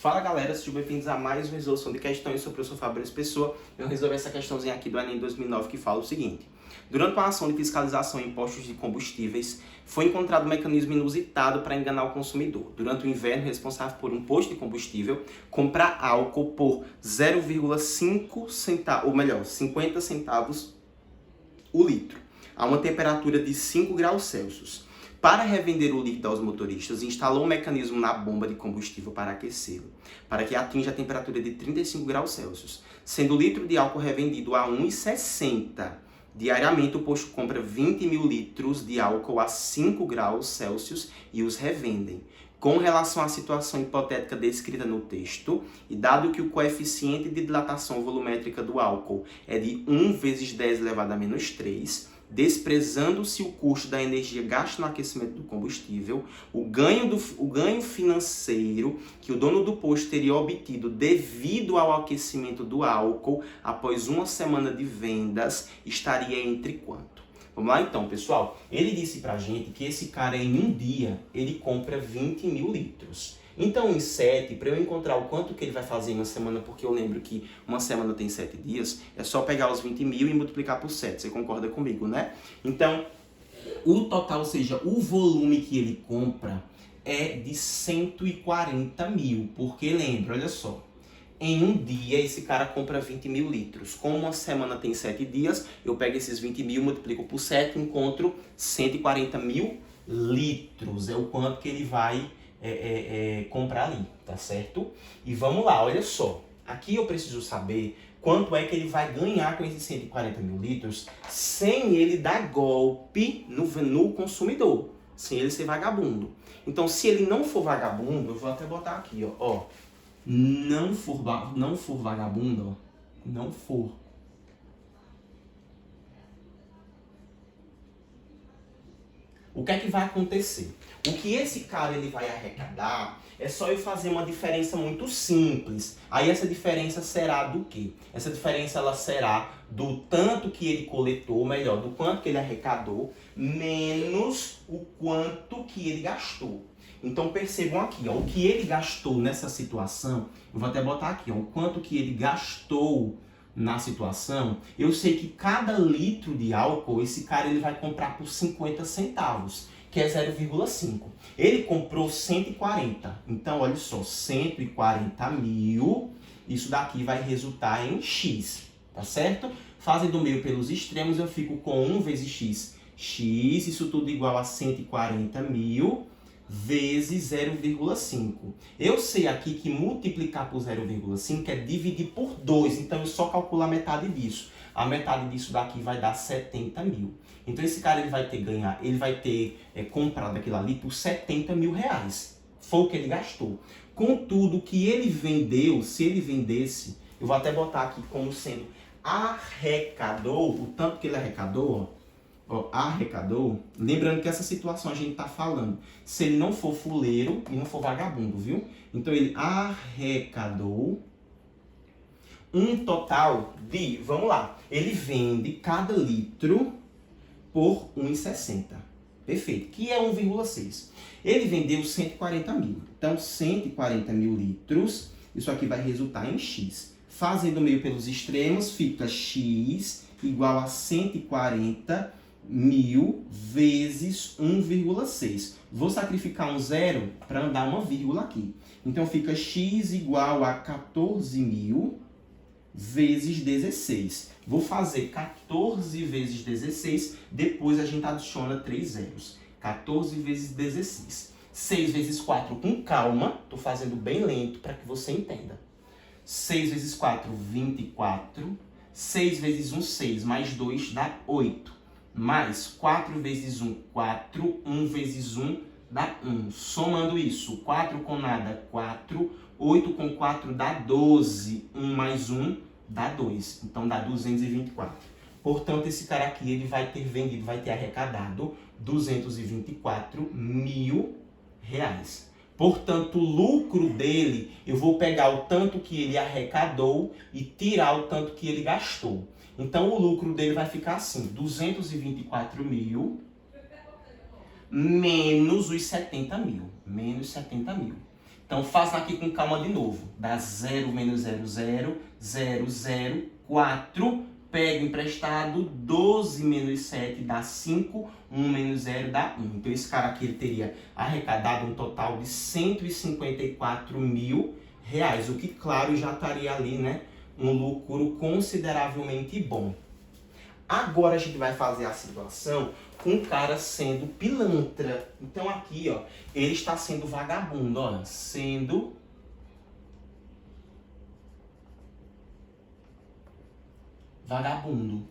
Fala galera, sejam bem-vindos a mais uma resolução de questões sobre o professor Fabrício Pessoa. Eu resolvi essa questãozinha aqui do Enem 2009 que fala o seguinte: durante uma ação de fiscalização em postos de combustíveis, foi encontrado um mecanismo inusitado para enganar o consumidor. Durante o inverno, responsável por um posto de combustível comprar álcool por 0,5 centavos, ou melhor, 50 centavos o litro, a uma temperatura de 5 graus Celsius. Para revender o líquido aos motoristas, instalou um mecanismo na bomba de combustível para aquecê-lo, para que atinja a temperatura de 35 graus Celsius, sendo o litro de álcool revendido a 1,60. Diariamente, o posto compra 20 mil litros de álcool a 5 graus Celsius e os revendem. Com relação à situação hipotética descrita no texto, e dado que o coeficiente de dilatação volumétrica do álcool é de 1 vezes 10 elevado a menos 3, desprezando-se o custo da energia gasta no aquecimento do combustível, o ganho financeiro que o dono do posto teria obtido devido ao aquecimento do álcool após uma semana de vendas estaria entre quanto? Vamos lá então, pessoal. Ele disse pra gente que esse cara em um dia ele compra 20 mil litros. Então, em 7, para eu encontrar o quanto que ele vai fazer em uma semana, porque eu lembro que uma semana tem 7 dias, é só pegar os 20 mil e multiplicar por 7. Você concorda comigo, né? Então, o total, ou seja, o volume que ele compra é de 140 mil. Porque lembra, olha só, em um dia esse cara compra 20 mil litros. Como uma semana tem 7 dias, eu pego esses 20 mil, multiplico por 7 e encontro 140 mil litros. É o quanto que ele vai comprar ali, tá certo? E vamos lá, olha só. Aqui eu preciso saber quanto é que ele vai ganhar com esses 140 mil litros sem ele dar golpe no consumidor, sem ele ser vagabundo. Então, se ele não for vagabundo, eu vou até botar aqui, ó. Não for vagabundo, ó. Não for. O que é que vai acontecer? O que esse cara ele vai arrecadar é só eu fazer uma diferença muito simples. Aí essa diferença será do quê? Essa diferença ela será do tanto que ele coletou, melhor, do quanto que ele arrecadou, menos o quanto que ele gastou. Então percebam aqui, ó, o que ele gastou nessa situação, eu vou até botar aqui, ó, o quanto que ele gastou na situação, eu sei que cada litro de álcool, esse cara ele vai comprar por 50 centavos, que é 0,5. Ele comprou 140, então olha só, 140 mil, isso daqui vai resultar em X, tá certo? Fazendo o meio pelos extremos, eu fico com 1 vezes X, isso tudo igual a 140 mil, vezes 0,5. Eu sei aqui que multiplicar por 0,5 é dividir por 2, então eu só calculo a metade disso. A metade disso daqui vai dar 70 mil. Então esse cara ele vai ter comprado aquilo ali por 70 mil reais. Foi o que ele gastou. Contudo, o que ele vendeu, se ele vendesse, eu vou até botar aqui como sendo arrecadou, o tanto que ele arrecadou, arrecadou, lembrando que essa situação a gente está falando, se ele não for fuleiro e não for vagabundo, viu? Então ele arrecadou um total de, vamos lá, ele vende cada litro por 1,60. Perfeito, que é 1,6. Ele vendeu 140 mil. Então, 140 mil litros, isso aqui vai resultar em X. Fazendo o meio pelos extremos, fica X igual a 140 mil vezes 1,6. Vou sacrificar um zero para andar uma vírgula aqui. Então, fica X igual a 14 mil vezes 16. Vou fazer 14 vezes 16, depois a gente adiciona 3 zeros. 14 vezes 16. 6 vezes 4 com calma, estou fazendo bem lento para que você entenda. 6 vezes 4, 24. 6 vezes 1, 6, mais 2 dá 8. Mais 4 vezes 1, 4. 1 vezes 1 dá 1. Somando isso, 4 com nada, 4. 8 com 4 dá 12. 1 mais 1 dá 2. Então dá 224. Portanto, esse cara aqui ele vai ter vendido, vai ter arrecadado 224 mil reais. Portanto, o lucro dele, eu vou pegar o tanto que ele arrecadou e tirar o tanto que ele gastou. Então, o lucro dele vai ficar assim, 224 mil menos os 70 mil. Menos 70 mil. Então faça aqui com calma de novo. Dá 0 menos 0, 0, 0, 0, 4. Pega emprestado, 12 menos 7 dá 5, 1 menos 0 dá 1. Então esse cara aqui ele teria arrecadado um total de R$ 154.000, o que claro já estaria ali, né, um lucro consideravelmente bom. Agora a gente vai fazer a situação com o cara sendo pilantra. Então aqui, ó, ele está sendo vagabundo, ó, sendo vagabundo.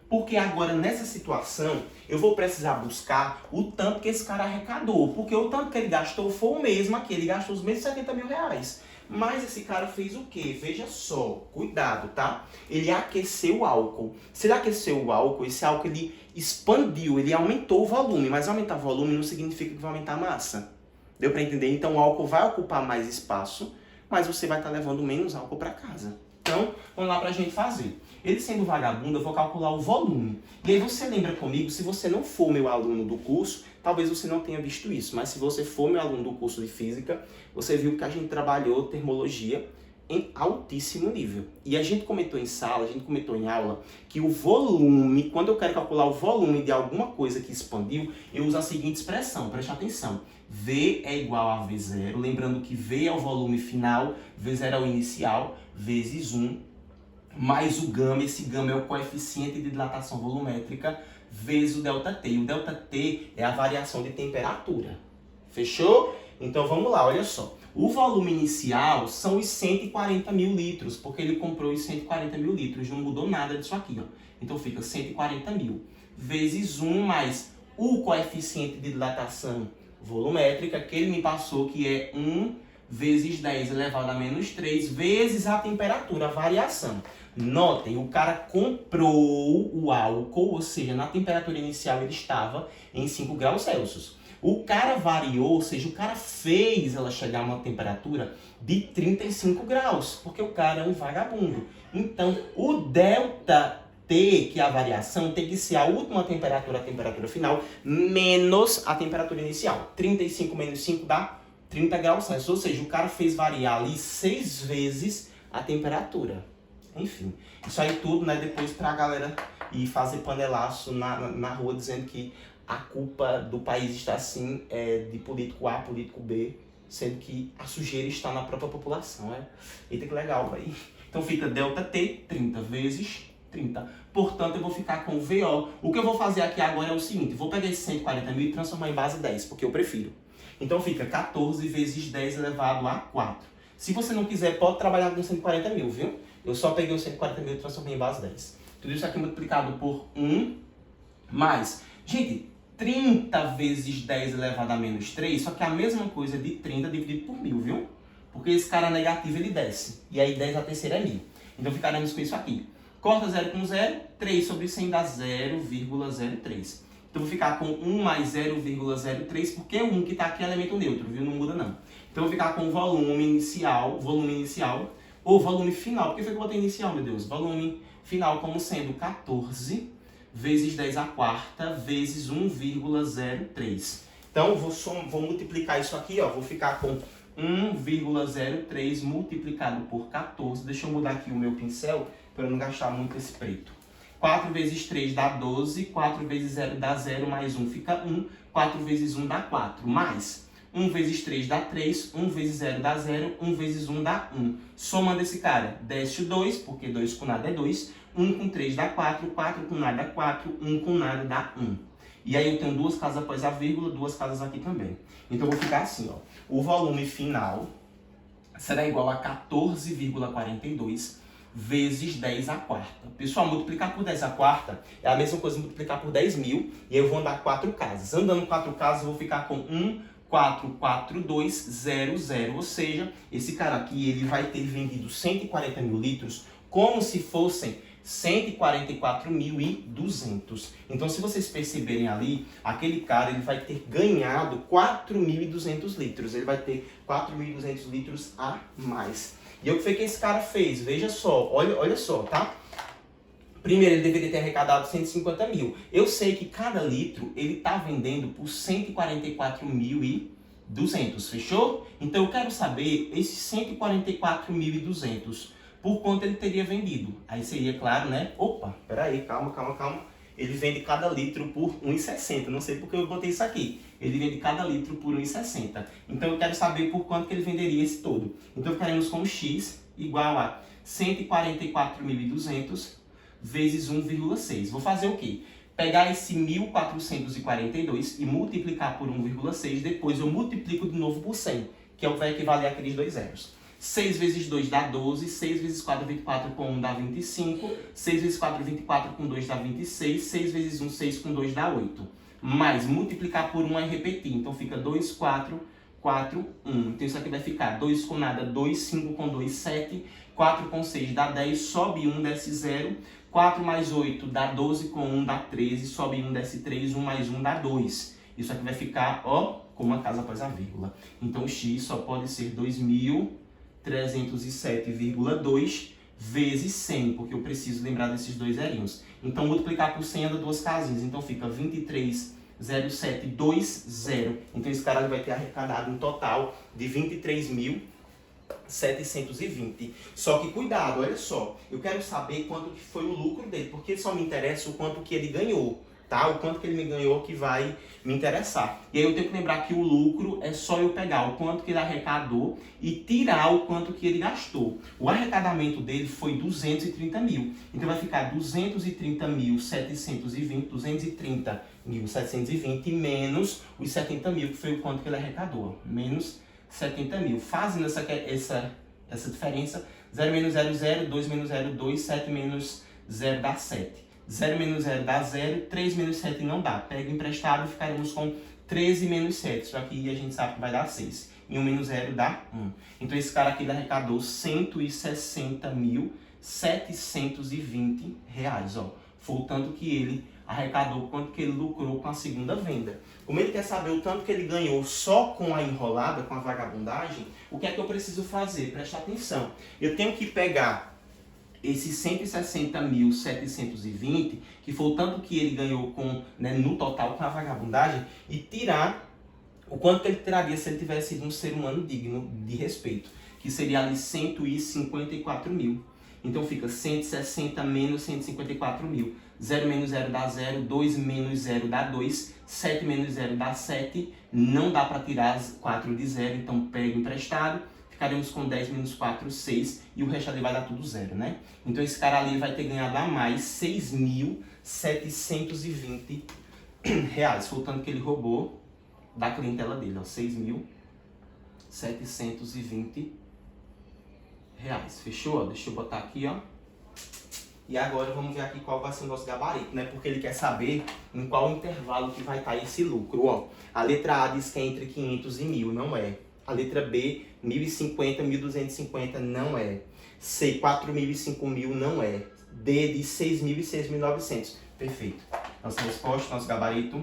Porque agora, nessa situação, eu vou precisar buscar o tanto que esse cara arrecadou. Porque o tanto que ele gastou foi o mesmo aqui. Ele gastou os mesmos R$ 70.000. Mas esse cara fez o quê? Veja só, cuidado, tá? Ele aqueceu o álcool. Se ele aqueceu o álcool, esse álcool ele expandiu, ele aumentou o volume. Mas aumentar o volume não significa que vai aumentar a massa. Deu para entender? Então o álcool vai ocupar mais espaço, mas você vai estar levando menos álcool para casa. Então, vamos lá para a gente fazer. Ele sendo vagabundo, eu vou calcular o volume. E aí você lembra comigo, se você não for meu aluno do curso, talvez você não tenha visto isso, mas se você for meu aluno do curso de Física, você viu que a gente trabalhou termologia em altíssimo nível. E a gente comentou em sala, a gente comentou em aula, que o volume, quando eu quero calcular o volume de alguma coisa que expandiu, eu uso a seguinte expressão, preste atenção. V é igual a V0, lembrando que V é o volume final, V0 é o inicial, vezes 1, mais o gama, esse gama é o coeficiente de dilatação volumétrica, vezes o ΔT. E o ΔT é a variação de temperatura. Fechou? Então vamos lá, olha só. O volume inicial são os 140.000 litros, porque ele comprou os 140.000 litros, não mudou nada disso aqui, ó. Então fica 140.000 vezes 1 mais o coeficiente de dilatação volumétrica, que ele me passou, que é 1 vezes 10 elevado a menos 3, vezes a temperatura, a variação. Notem, o cara comprou o álcool, ou seja, na temperatura inicial ele estava em 5 graus Celsius. O cara variou, ou seja, o cara fez ela chegar a uma temperatura de 35 graus, porque o cara é um vagabundo. Então, o ΔT, que é a variação, tem que ser a última temperatura, a temperatura final, menos a temperatura inicial. 35 menos 5 dá 30 graus Celsius, ou seja, o cara fez variar ali 6 vezes a temperatura. Enfim, isso aí tudo, né, depois pra galera ir fazer panelaço na rua dizendo que a culpa do país está assim, de político A, político B, sendo que a sujeira está na própria população, Eita, que legal, velho. Então fica ΔT, 30 vezes 30. Portanto, eu vou ficar com VO. O que eu vou fazer aqui agora é o seguinte, vou pegar esse 140.000 e transformar em base 10, porque eu prefiro. Então fica 14 vezes 10 elevado a 4. Se você não quiser, pode trabalhar com 140.000, viu? Eu só peguei os 140.000 e transformei em base 10. Tudo isso aqui multiplicado por 1 mais... Gente, 30 vezes 10 elevado a menos 3, só que é a mesma coisa de 30 dividido por 1.000, viu? Porque esse cara negativo, ele desce. E aí 10 a terceira é 1.000. Então ficaremos com isso aqui. Corta 0 com 0, 3 sobre 100 dá 0,03. Então vou ficar com 1 mais 0,03, porque o 1 que está aqui é elemento neutro, viu? Não muda não. Então vou ficar com o volume inicial, ou volume final. Por que foi que eu botei inicial, meu Deus? Volume final como sendo 14 vezes 10 à quarta vezes 1,03. Então vou multiplicar isso aqui, ó. Vou ficar com 1,03 multiplicado por 14. Deixa eu mudar aqui o meu pincel para não gastar muito esse preto. 4 vezes 3 dá 12, 4 vezes 0 dá 0, mais 1 fica 1, 4 vezes 1 dá 4, mais 1 vezes 3 dá 3, 1 vezes 0 dá 0, 1 vezes 1 dá 1. Somando esse cara, desce o 2, porque 2 com nada é 2, 1 com 3 dá 4, 4 com nada dá 4, 1 com nada dá 1. E aí eu tenho duas casas após a vírgula, duas casas aqui também. Então eu vou ficar assim, ó. O volume final será igual a 14,42 vezes 10 à quarta. Pessoal, multiplicar por 10 à quarta é a mesma coisa que multiplicar por 10.000, e aí eu vou andar 4 casas. Andando 4 casas, eu vou ficar com 1,442,00, ou seja, esse cara aqui ele vai ter vendido 140.000 litros como se fossem 144.200. Então, se vocês perceberem ali, aquele cara ele vai ter ganhado 4.200 litros. Ele vai ter 4.200 litros a mais. E o que foi que esse cara fez? Veja só, olha só, tá? Primeiro, ele deveria ter arrecadado 150.000. Eu sei que cada litro ele está vendendo por 144.200. 200, fechou? Então eu quero saber esses 144.200, por quanto ele teria vendido. Aí seria claro, né? Opa, peraí, calma. Ele vende cada litro por 1,60. Não sei porque eu botei isso aqui. Ele vende cada litro por 1,60. Então eu quero saber por quanto que ele venderia esse todo. Então ficaremos com x igual a 144.200 vezes 1,6. Vou fazer o quê? Pegar esse 1.442 e multiplicar por 1,6. Depois eu multiplico de novo por 100, que é o que vai equivaler àqueles dois zeros. 6 vezes 2 dá 12, 6 vezes 4, 24 com 1 dá 25, 6 vezes 4, 24 com 2 dá 26, 6 vezes 1, 6 com 2 dá 8. Mas multiplicar por 1 é repetir, então fica 2, 4, 4, 1. Então isso aqui vai ficar 2 com nada, 2, 5 com 2, 7, 4 com 6 dá 10, sobe 1, desce 0, 4 mais 8 dá 12, com 1 dá 13, sobe 1, desce 3, 1 mais 1 dá 2. Isso aqui vai ficar, ó, como uma casa após a vírgula. Então x só pode ser 2.307,2 vezes 100, porque eu preciso lembrar desses dois zerinhos. Então, multiplicar por 100 anda duas casinhas, então fica 23,0720. Então, esse cara vai ter arrecadado um total de 23.720. Só que cuidado, olha só, eu quero saber quanto que foi o lucro dele, porque só me interessa o quanto que ele ganhou. Tá? O quanto que ele me ganhou que vai me interessar. E aí eu tenho que lembrar que o lucro é só eu pegar o quanto que ele arrecadou e tirar o quanto que ele gastou. O arrecadamento dele foi 230 mil. Então vai ficar 230.720 menos os 70 mil, que foi o quanto que ele arrecadou. Menos 70 mil. Fazendo essa diferença, 0 menos 0, 0, 2 menos 0, 2, 7 menos 0 dá 7. 0 menos 0 dá 0, 3 menos 7 não dá. Pega emprestado e ficaremos com 13 menos 7. Só que a gente sabe que vai dar 6. E 1 menos 0 dá 1. Então esse cara aqui arrecadou 160.720 reais. Ó. Foi o tanto que ele arrecadou, quanto que ele lucrou com a segunda venda. Como ele quer saber o tanto que ele ganhou só com a enrolada, com a vagabundagem, o que é que eu preciso fazer? Presta atenção. Eu tenho que pegar esses 160.720, que foi o tanto que ele ganhou com, né, no total com a vagabundagem, e tirar o quanto que ele tiraria se ele tivesse sido um ser humano digno de respeito, que seria ali 154 mil. Então fica 160 menos 154 mil. 0 menos 0 dá 0, 2 menos 0 dá 2, 7 menos 0 dá 7, não dá para tirar 4 de 0, então pega emprestado. Ficaremos com 10 menos 4, 6, e o resto ali vai dar tudo 0, né? Então esse cara ali vai ter ganhado a mais 6.720 reais. Foi o tanto que ele roubou da clientela dele, ó, 6.720 reais. Fechou? Deixa eu botar aqui, ó. E agora vamos ver aqui qual vai ser o nosso gabarito, né? Porque ele quer saber em qual intervalo que vai estar esse lucro, ó. A letra A diz que é entre 500 e 1.000, não é. A letra B, 1.050, 1.250, não é. C, 4.000 e 5.000, não é. D, de 6.000 e 6.900. Perfeito. Nossa resposta, nosso gabarito,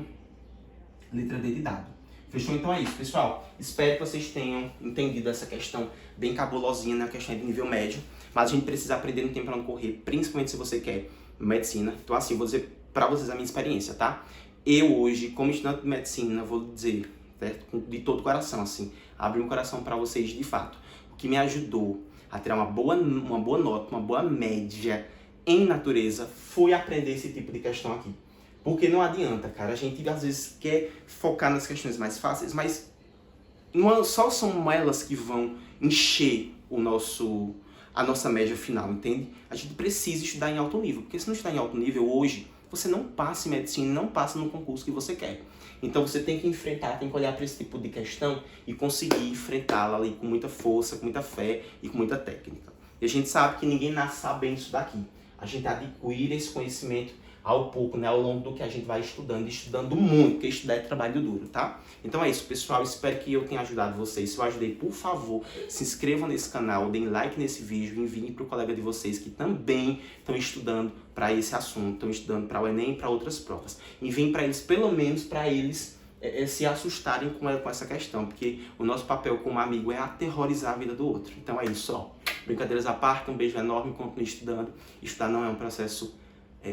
letra D de dado. Fechou? Então é isso, pessoal. Espero que vocês tenham entendido essa questão bem cabulosinha, né? A questão de nível médio. Mas a gente precisa aprender no tempo para não correr, principalmente se você quer medicina. Então assim, vou dizer para vocês a minha experiência, tá? Eu hoje, como estudante de medicina, vou dizer, certo? De todo o coração, assim, abrir meu coração para vocês de fato. O que me ajudou a tirar uma boa nota, uma boa média em natureza foi aprender esse tipo de questão aqui. Porque não adianta, cara, a gente às vezes quer focar nas questões mais fáceis, mas não só são elas que vão encher a nossa média final, entende? A gente precisa estudar em alto nível, porque se não estudar em alto nível hoje, você não passa em medicina, não passa no concurso que você quer. Então você tem que enfrentar, tem que olhar para esse tipo de questão e conseguir enfrentá-la ali com muita força, com muita fé e com muita técnica. E a gente sabe que ninguém nasce sabendo isso daqui. A gente adquire esse conhecimento ao pouco, né, ao longo do que a gente vai estudando muito, porque estudar é trabalho duro, tá? Então é isso, pessoal, espero que eu tenha ajudado vocês. Se eu ajudei, por favor, se inscrevam nesse canal, deem like nesse vídeo e enviem para o colega de vocês que também estão estudando para esse assunto, estão estudando para o Enem e para outras provas. Enviem para eles, pelo menos para eles se assustarem com essa questão, porque o nosso papel como amigo é aterrorizar a vida do outro. Então é isso, ó. Brincadeiras à parte, um beijo enorme, continue estudando. Estudar não é um processo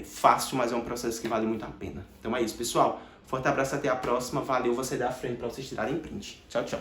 fácil, mas é um processo que vale muito a pena. Então é isso, pessoal. Forte abraço, até a próxima. Valeu, você da frente para vocês tirarem print. Tchau, tchau.